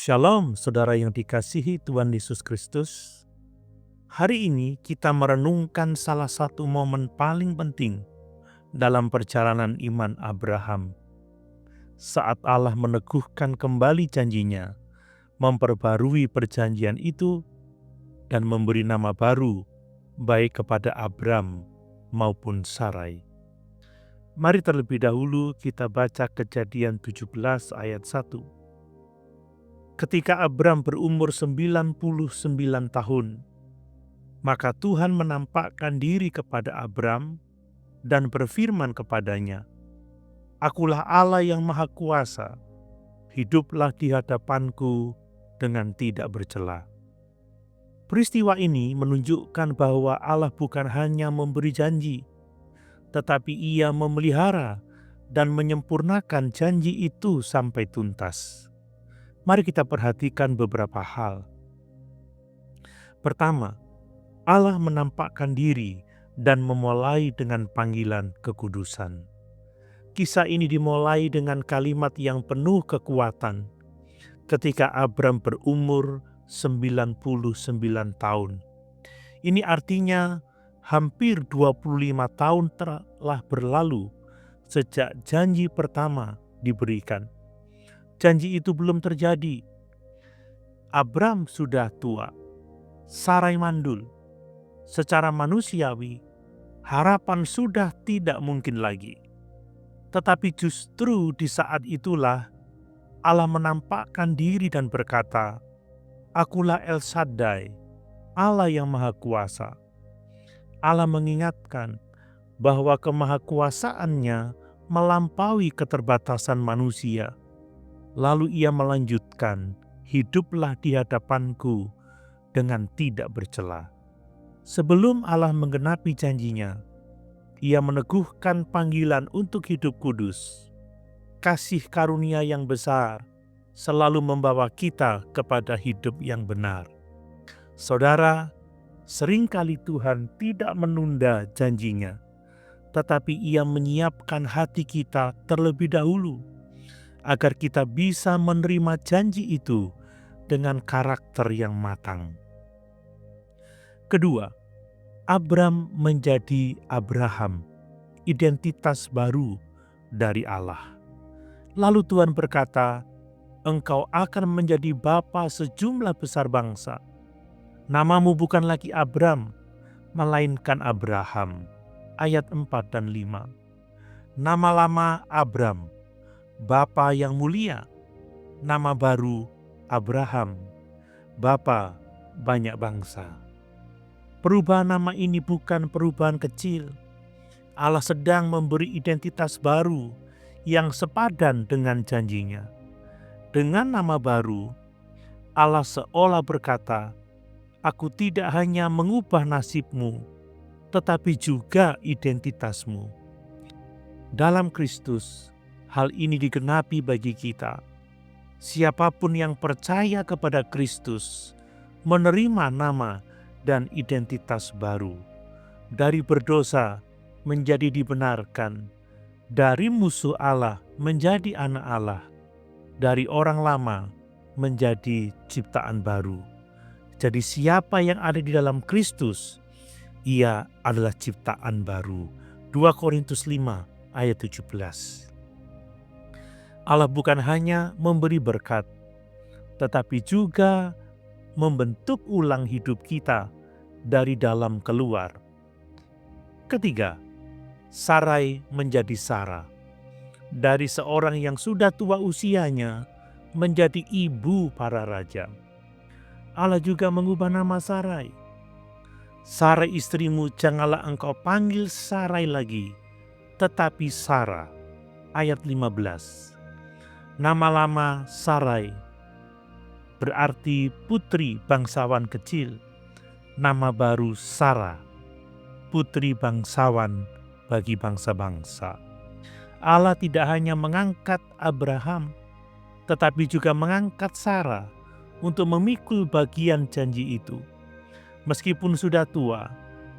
Shalom, saudara yang dikasihi Tuhan Yesus Kristus. Hari ini kita merenungkan salah satu momen paling penting dalam perjalanan iman Abraham. Saat Allah meneguhkan kembali janjinya, memperbarui perjanjian itu, dan memberi nama baru baik kepada Abram maupun Sarai. Mari terlebih dahulu kita baca Kejadian 17 ayat 1. Ketika Abram berumur 99 tahun, maka Tuhan menampakkan diri kepada Abram dan berfirman kepadanya, "Akulah Allah yang Maha Kuasa, hiduplah di hadapanku dengan tidak bercela." Peristiwa ini menunjukkan bahwa Allah bukan hanya memberi janji, tetapi Ia memelihara dan menyempurnakan janji itu sampai tuntas. Mari kita perhatikan beberapa hal. Pertama, Allah menampakkan diri dan memulai dengan panggilan kekudusan. Kisah ini dimulai dengan kalimat yang penuh kekuatan ketika Abram berumur 99 tahun. Ini artinya hampir 25 tahun telah berlalu sejak janji pertama diberikan. Janji itu belum terjadi. Abram sudah tua, Sarai mandul. Secara manusiawi, harapan sudah tidak mungkin lagi. Tetapi justru di saat itulah Allah menampakkan diri dan berkata, "Akulah El Shaddai, Allah yang Maha Kuasa." Allah mengingatkan bahwa kemahakuasaannya melampaui keterbatasan manusia. Lalu Ia melanjutkan, "Hiduplah di hadapanku dengan tidak bercela." Sebelum Allah menggenapi janjinya, Ia meneguhkan panggilan untuk hidup kudus. Kasih karunia yang besar selalu membawa kita kepada hidup yang benar. Saudara, seringkali Tuhan tidak menunda janjinya, tetapi Ia menyiapkan hati kita terlebih dahulu, agar kita bisa menerima janji itu dengan karakter yang matang. Kedua, Abram menjadi Abraham, identitas baru dari Allah. Lalu Tuhan berkata, "Engkau akan menjadi bapa sejumlah besar bangsa. Namamu bukan lagi Abram, melainkan Abraham." Ayat 4 dan 5. Nama lama Abram, Bapa yang mulia. Nama baru Abraham, Bapa banyak bangsa. Perubahan nama ini bukan perubahan kecil. Allah sedang memberi identitas baru yang sepadan dengan janjinya. Dengan nama baru, Allah seolah berkata, "Aku tidak hanya mengubah nasibmu, tetapi juga identitasmu." Dalam Kristus, hal ini digenapi bagi kita. Siapapun yang percaya kepada Kristus menerima nama dan identitas baru. Dari berdosa menjadi dibenarkan, dari musuh Allah menjadi anak Allah, dari orang lama menjadi ciptaan baru. Jadi siapa yang ada di dalam Kristus, ia adalah ciptaan baru. 2 Korintus 5 ayat 17. Allah bukan hanya memberi berkat, tetapi juga membentuk ulang hidup kita dari dalam keluar. Ketiga, Sarai menjadi Sarah. Dari seorang yang sudah tua usianya menjadi ibu para raja. Allah juga mengubah nama Sarai. "Sarai istrimu janganlah engkau panggil Sarai lagi, tetapi Sarah." Ayat 15. Nama lama Sarai berarti putri bangsawan kecil. Nama baru Sarah, putri bangsawan bagi bangsa-bangsa. Allah tidak hanya mengangkat Abraham, tetapi juga mengangkat Sarah untuk memikul bagian janji itu. Meskipun sudah tua,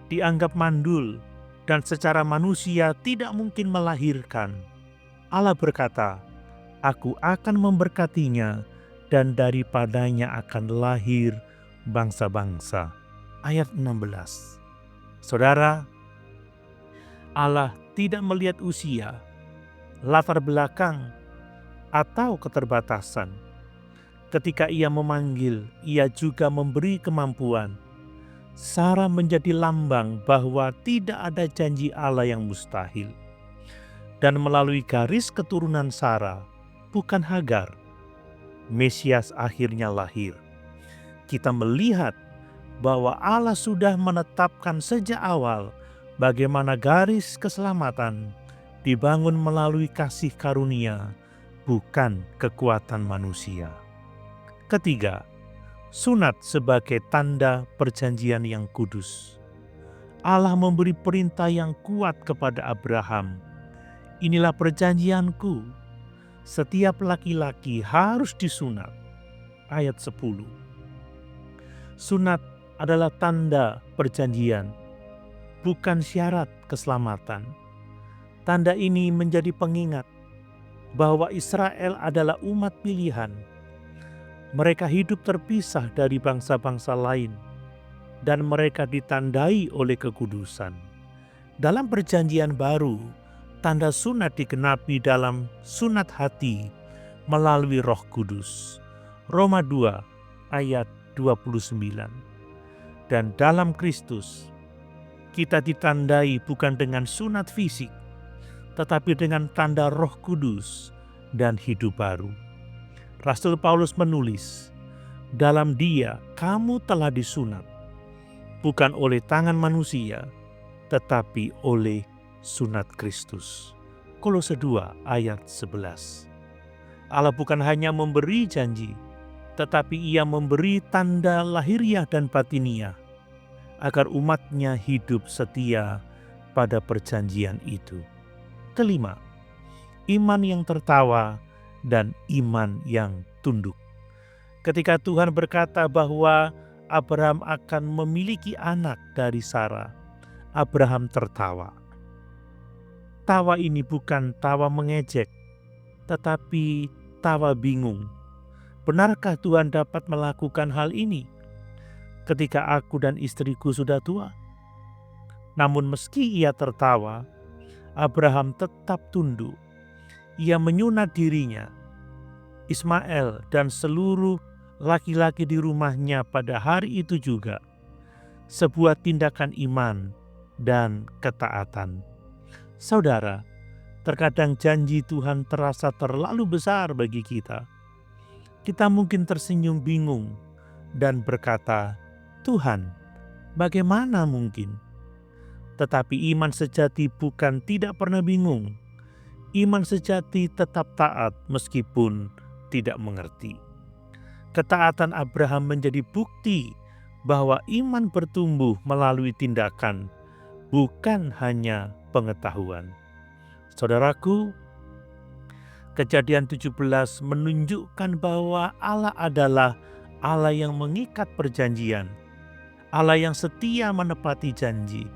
dianggap mandul, dan secara manusia tidak mungkin melahirkan, Allah berkata, "Aku akan memberkatinya dan daripadanya akan lahir bangsa-bangsa. Ayat 16. Saudara, Allah tidak melihat usia, latar belakang, atau keterbatasan. Ketika Ia memanggil, Ia juga memberi kemampuan. Sarah menjadi lambang bahwa tidak ada janji Allah yang mustahil. Dan melalui garis keturunan Sarah, bukan Hagar, Mesias akhirnya lahir. Kita melihat bahwa Allah sudah menetapkan sejak awal bagaimana garis keselamatan dibangun melalui kasih karunia, bukan kekuatan manusia. Ketiga, sunat sebagai tanda perjanjian yang kudus. Allah memberi perintah yang kuat kepada Abraham. Inilah perjanjianku, setiap laki-laki harus disunat. Ayat 10. Sunat adalah tanda perjanjian, bukan syarat keselamatan. Tanda ini menjadi pengingat bahwa Israel adalah umat pilihan. Mereka hidup terpisah dari bangsa-bangsa lain, dan mereka ditandai oleh kekudusan. Dalam perjanjian baru, tanda sunat digenapi dalam sunat hati melalui Roh Kudus. Roma 2 ayat 29. Dan dalam Kristus, kita ditandai bukan dengan sunat fisik, tetapi dengan tanda Roh Kudus dan hidup baru. Rasul Paulus menulis, dalam Dia kamu telah disunat, bukan oleh tangan manusia, tetapi oleh sunat Kristus. Kolose 2 ayat 11. Allah bukan hanya memberi janji, tetapi Ia memberi tanda lahiriah dan batiniah, agar umatnya hidup setia pada perjanjian itu. Kelima, iman yang tertawa dan iman yang tunduk. Ketika Tuhan berkata bahwa Abraham akan memiliki anak dari Sarah, Abraham tertawa. Tawa ini bukan tawa mengejek, tetapi tawa bingung. Benarkah Tuhan dapat melakukan hal ini ketika aku dan istriku sudah tua? Namun meski ia tertawa, Abraham tetap tunduk. Ia menyunat dirinya, Ismail dan seluruh laki-laki di rumahnya pada hari itu juga. Sebuah tindakan iman dan ketaatan. Saudara, terkadang janji Tuhan terasa terlalu besar bagi kita. Kita mungkin tersenyum bingung dan berkata, Tuhan, bagaimana mungkin? Tetapi iman sejati bukan tidak pernah bingung. Iman sejati tetap taat meskipun tidak mengerti. Ketaatan Abraham menjadi bukti bahwa iman bertumbuh melalui tindakan, bukan hanya pengetahuan. Saudaraku, Kejadian 17 menunjukkan bahwa Allah adalah Allah yang mengikat perjanjian, Allah yang setia menepati janji,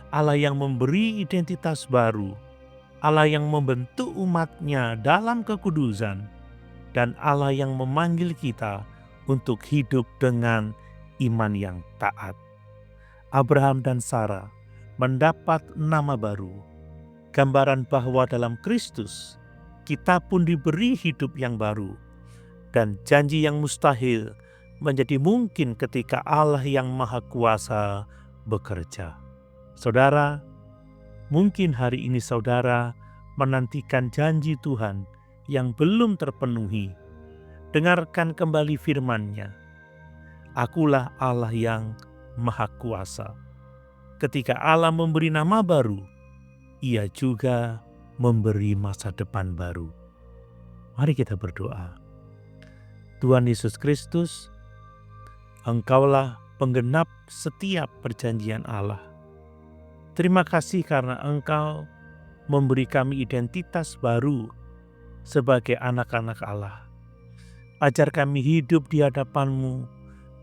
Allah yang memberi identitas baru, Allah yang membentuk umatnya dalam kekudusan, dan Allah yang memanggil kita untuk hidup dengan iman yang taat. Abraham dan Sarah mendapat nama baru, gambaran bahwa dalam Kristus kita pun diberi hidup yang baru, dan janji yang mustahil menjadi mungkin ketika Allah yang Maha Kuasa bekerja. Saudara, mungkin hari ini saudara menantikan janji Tuhan yang belum terpenuhi. Dengarkan kembali firman-Nya. Akulah Allah yang Maha Kuasa. Ketika Allah memberi nama baru, Ia juga memberi masa depan baru. Mari kita berdoa. Tuhan Yesus Kristus, Engkaulah penggenap setiap perjanjian Allah. Terima kasih karena Engkau memberi kami identitas baru sebagai anak-anak Allah. Ajar kami hidup di hadapan-Mu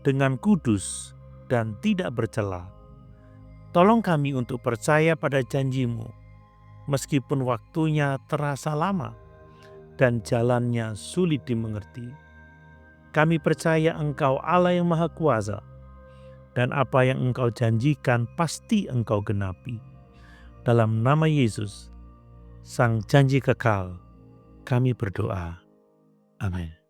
dengan kudus dan tidak bercela. Tolong kami untuk percaya pada janji-Mu, meskipun waktunya terasa lama dan jalannya sulit dimengerti. Kami percaya Engkau Allah yang Maha Kuasa, dan apa yang Engkau janjikan pasti Engkau genapi. Dalam nama Yesus, Sang Janji Kekal, kami berdoa. Amin.